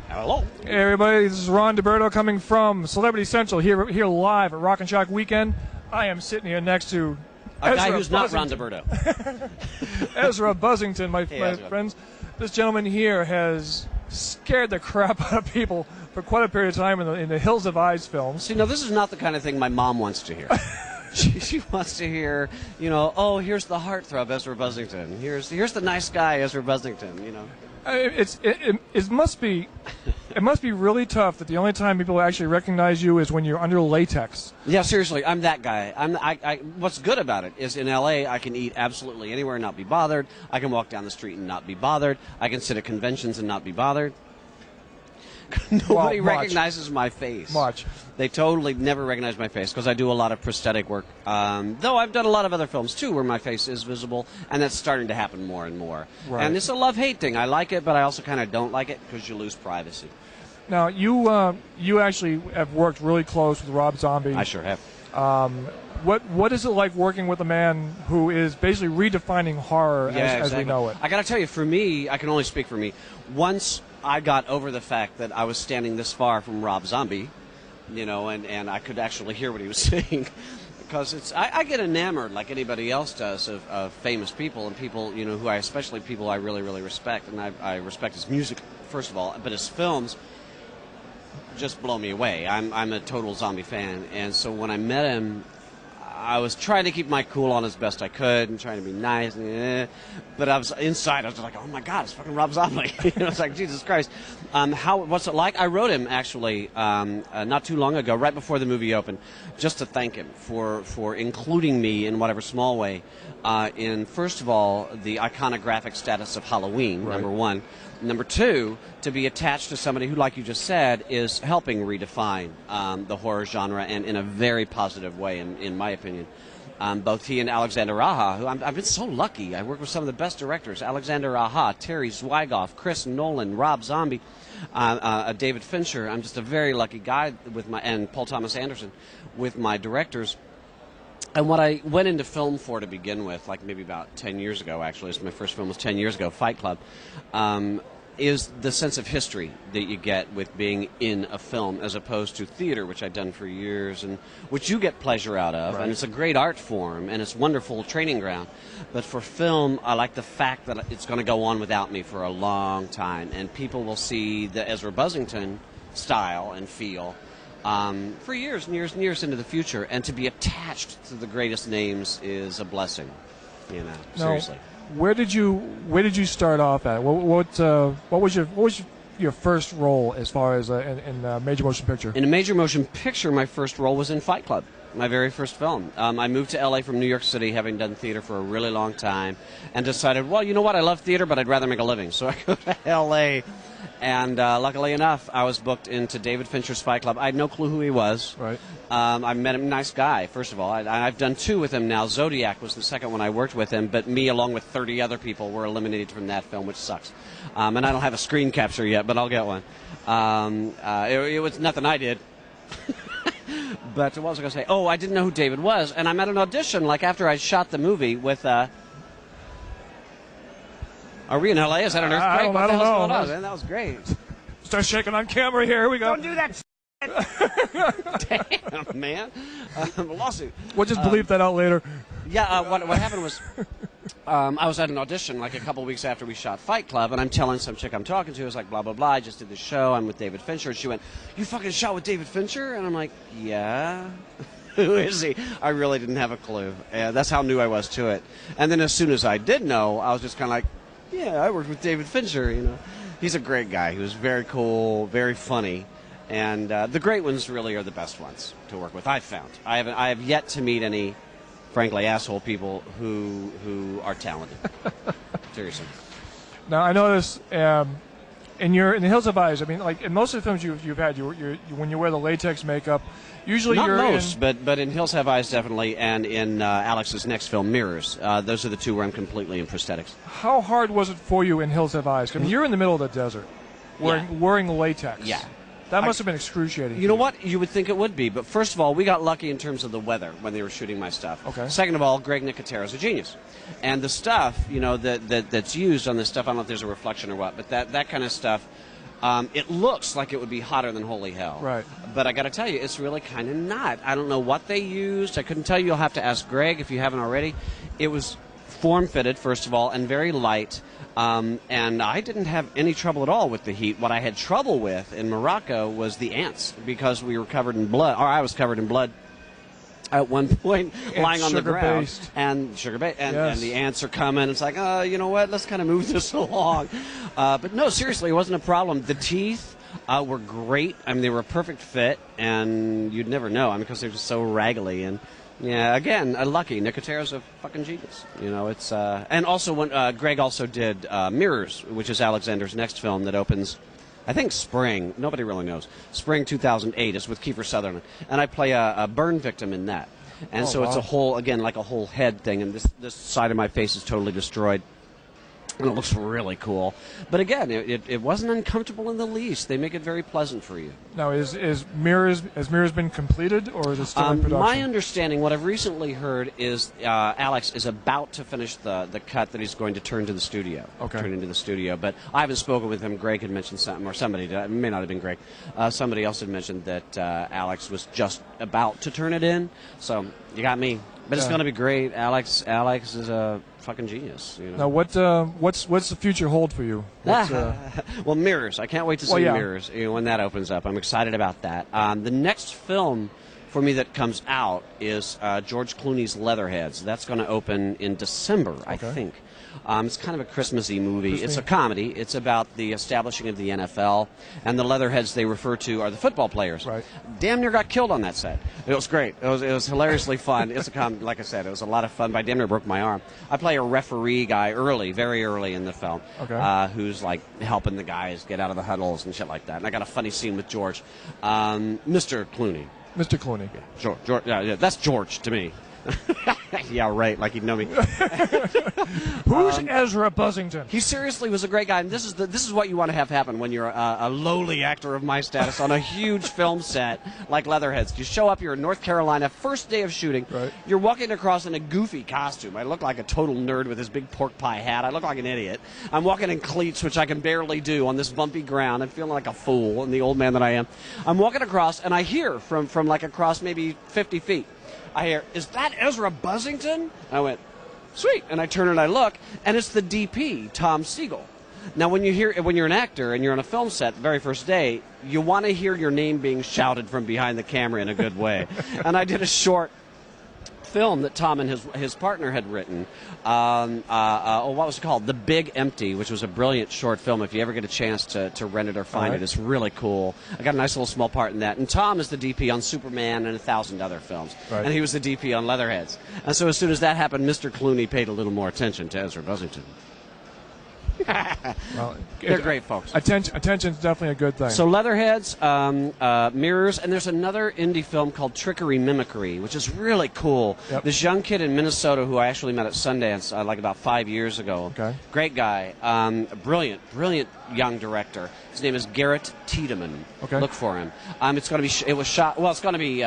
Hello. Hey everybody, this is Ron DeBerto coming from Celebrity Central here live at Rock and Shock Weekend. I am sitting here next to a guy Ezra who's Buzzington. not Ron DeBerto. Ezra Buzzington, my Ezra. friends. This gentleman here has scared the crap out of people for quite a period of time in the Hills of Eyes films. See, no, this is not the kind of thing my mom wants to hear. She wants to hear, oh, here's the heartthrob, Ezra Buzzington. Here's the nice guy, Ezra Buzzington. It must be really tough that the only time people actually recognize you is when you're under latex. Yeah, seriously, I'm that guy. What's good about it is in L.A. I can eat absolutely anywhere and not be bothered. I can walk down the street and not be bothered. I can sit at conventions and not be bothered. Nobody recognizes my face. Much. They totally never recognize my face because I do a lot of prosthetic work. Though I've done a lot of other films too where my face is visible, and that's starting to happen more and more. Right. And it's a love-hate thing. I like it, but I also kind of don't like it because you lose privacy. Now, you actually have worked really close with Rob Zombie. I sure have. What is it like working with a man who is basically redefining horror as we know it? I got to tell you, for me, I can only speak for me. Once I got over the fact that I was standing this far from Rob Zombie, and I could actually hear what he was saying, because I get enamored like anybody else does of famous people and people, especially people I really, really respect, and I respect his music first of all, but his films just blow me away. I'm a total Zombie fan, and so when I met him, I was trying to keep my cool on as best I could and trying to be nice, but I was inside. I was like, "Oh my God, it's fucking Rob Zombie!" It's like, Jesus Christ. What's it like? I wrote him actually not too long ago, right before the movie opened, just to thank him for including me in whatever small way in, first of all, the iconographic status of Halloween. Right. Number one. Number two, to be attached to somebody who, like you just said, is helping redefine the horror genre, and in a very positive way, in my opinion. Both he and Alexander Raha, who I've been so lucky. I work with some of the best directors: Alexander Raha, Terry Zwigoff, Chris Nolan, Rob Zombie, David Fincher. I'm just a very lucky guy and Paul Thomas Anderson with my directors. And what I went into film for to begin with, like maybe about 10 years ago, actually, my first film was 10 years ago, Fight Club, is the sense of history that you get with being in a film as opposed to theater, which I've done for years, and which you get pleasure out of. Right. And it's a great art form, and it's a wonderful training ground. But for film, I like the fact that it's going to go on without me for a long time, and people will see the Ezra Buzzington style and feel for years and years and years into the future, and to be attached to the greatest names is a blessing. Seriously. Where did you start off at? What was your first role as far as in a major motion picture? In a major motion picture, my first role was in Fight Club, my very first film. I moved to L.A. from New York City, having done theater for a really long time, and decided, well, you know what, I love theater, but I'd rather make a living. So I go to L.A., and luckily enough, I was booked into David Fincher's Fight Club. I had no clue who he was. Right. I met him, nice guy, first of all. I've done two with him now. Zodiac was the second one I worked with him, but me, along with 30 other people, were eliminated from that film, which sucks. And I don't have a screen capture yet, but I'll get one. It was nothing I did. But what was I going to say? Oh, I didn't know who David was, and I'm at an audition, like after I shot the movie with... Are we in L.A.? Is that an earthquake? I don't know. Man, that was great. Start shaking on camera here. Here we go. Don't do that. Damn, man. Lawsuit. We'll just bleep that out later. Yeah, what happened was I was at an audition like a couple weeks after we shot Fight Club, and I'm telling some chick I'm talking to, I was like, blah, blah, blah, I just did this show, I'm with David Fincher. And she went, you fucking shot with David Fincher? And I'm like, yeah. Who is he? I really didn't have a clue. That's how new I was to it. And then as soon as I did know, I was just kind of like, yeah, I worked with David Fincher, He's a great guy. He was very cool, very funny. And the great ones really are the best ones to work with, I've found. I have yet to meet any, frankly, asshole people who are talented. Seriously. Now, I noticed in the Hills of Eyes, I mean, like in most of the films you've had, when you wear the latex makeup, usually Not you're most, but in Hills Have Eyes definitely, and in Alex's next film, Mirrors. Those are the two where I'm completely in prosthetics. How hard was it for you in Hills Have Eyes? I mean, you're in the middle of the desert, wearing latex. Yeah. That must have been excruciating. You know what? You would think it would be, but first of all, we got lucky in terms of the weather when they were shooting my stuff. Okay. Second of all, Greg Nicotero's a genius, and the stuff that's used on this stuff. I don't know if there's a reflection or what, but that kind of stuff It looks like it would be hotter than holy hell. Right. But I got to tell you, it's really kind of not. I don't know what they used. I couldn't tell you. You'll have to ask Greg if you haven't already. It was form-fitted, first of all, and very light. And I didn't have any trouble at all with the heat. What I had trouble with in Morocco was the ants, because we were covered in blood, or I was covered in blood at one point, lying on the ground. Sugar-based. And sugar-based. And, Yes. and the ants are coming. It's like, you know what, let's kind of move this along. But no, seriously, it wasn't a problem. The teeth were great. I mean, they were a perfect fit, and you'd never know. I mean, because they're just so raggly. And yeah, again, lucky. Nicotera's a fucking genius. You know, it's and also when Greg also did Mirrors, which is Alexander's next film that opens, I think, spring. Nobody really knows. Spring 2008 is with Kiefer Sutherland, and I play a burn victim in that. And so it's a whole, again, like a whole head thing, and this side of my face is totally destroyed. And it looks really cool. But again, it wasn't uncomfortable in the least. They make it very pleasant for you. Now, has Mirrors been completed, or is it still in production? My understanding, what I've recently heard, is Alex is about to finish the cut that he's going to turn to the studio. Okay. Turn into the studio. But I haven't spoken with him. Greg had mentioned something, or somebody did. It may not have been Greg. Somebody else had mentioned that Alex was just about to turn it in. So you got me. But it's going to be great. Alex is a fucking genius. You know? Now, what's the future hold for you? Well, Mirrors. I can't wait to see Mirrors when that opens up. I'm excited about that. The next film for me that comes out is George Clooney's Leatherheads. That's going to open in December, I think. It's kind of a Christmassy movie. It's a comedy. It's about the establishing of the NFL, and the Leatherheads they refer to are the football players. Right. Damn near got killed on that set. It was great. It was hilariously fun. It's a comedy, like I said. It was a lot of fun. But I damn near broke my arm. I play a referee guy very early in the film, who's like helping the guys get out of the huddles and shit like that. And I got a funny scene with George, Mr. Clooney. Mr. Clooney. Yeah, George. Yeah, that's George to me. Yeah, right. Like he'd know me. Who's Ezra Buzzington? He seriously was a great guy, and this is what you want to have happen when you're a lowly actor of my status on a huge film set like Leatherheads. You show up, you're in North Carolina, first day of shooting. Right. You're walking across in a goofy costume. I look like a total nerd with his big pork pie hat. I look like an idiot. I'm walking in cleats, which I can barely do on this bumpy ground. I'm feeling like a fool, and the old man that I am. I'm walking across, and I hear from like across maybe 50 feet. I hear, "Is that Ezra Buzzington?" I went, "Sweet." And I turn and I look, and it's the DP, Tom Siegel. Now, when you're an actor and you're on a film set the very first day, you want to hear your name being shouted from behind the camera in a good way. And I did a short film that Tom and his partner had written. What was it called? The Big Empty, which was a brilliant short film. If you ever get a chance to rent it or find it, it's really cool. I got a nice little small part in that. And Tom is the DP on Superman and 1,000 other films. Right. And he was the DP on Leatherheads. And so as soon as that happened, Mr. Clooney paid a little more attention to Ezra Buzzington. Well, they're great folks. Attention's definitely a good thing. So Leatherheads, Mirrors, and there's another indie film called Trickery Mimicry, which is really cool. Yep. This young kid in Minnesota who I actually met at Sundance like about 5 years ago. Okay. Great guy. Brilliant young director. His name is Garrett Tiedemann. Okay. Look for him. It's going to be. It was shot. Well, it's going to be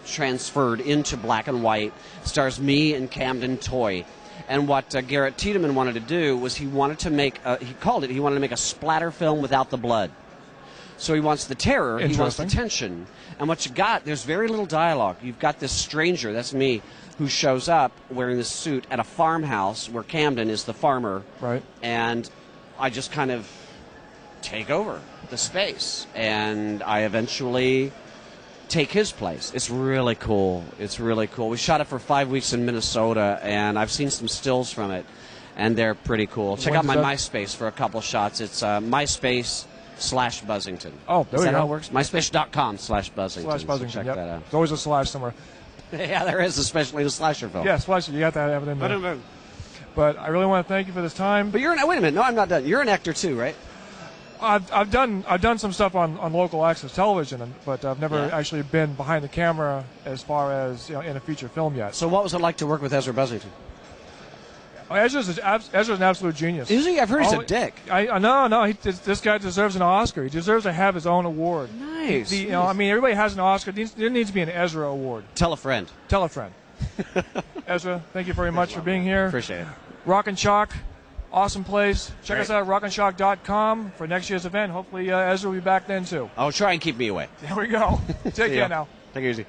transferred into black and white. Stars me and Camden Toy. And what Garrett Tiedemann wanted to do was he wanted to make a splatter film without the blood. So he wants the terror, he wants the tension. And what you got, there's very little dialogue. You've got this stranger, that's me, who shows up wearing this suit at a farmhouse where Camden is the farmer. Right. And I just kind of take over the space. And I eventually take his place. It's really cool. We shot it for 5 weeks in Minnesota, and I've seen some stills from it, and they're pretty cool. Check out my MySpace for a couple shots. It's MySpace/Buzzington. Oh, there we go. How it works? MySpace.com/Buzzington. /Buzzington. So check that out. There's always a slash somewhere. Yeah, there is, especially in a slasher film. Yeah, slasher. You got that evident there. But I really want to thank you for this time. But wait a minute. No, I'm not done. You're an actor too, right? I've done some stuff on local access television, but I've never actually been behind the camera as far as in a feature film yet. So what was it like to work with Ezra Buzzington? Oh, Ezra's an absolute genience. Is he? I've heard he's a dick. No. This guy deserves an Oscar. He deserves to have his own award. Nice. Everybody has an Oscar. There needs to be an Ezra award. Tell a friend. Ezra, thank you very much for being here. Appreciate it. Rock and Chalk. Awesome place. Check us out at rockandshock.com for next year's event. Hopefully Ezra will be back then too. I'll try and keep me away. There we go. Take care now. Take it easy.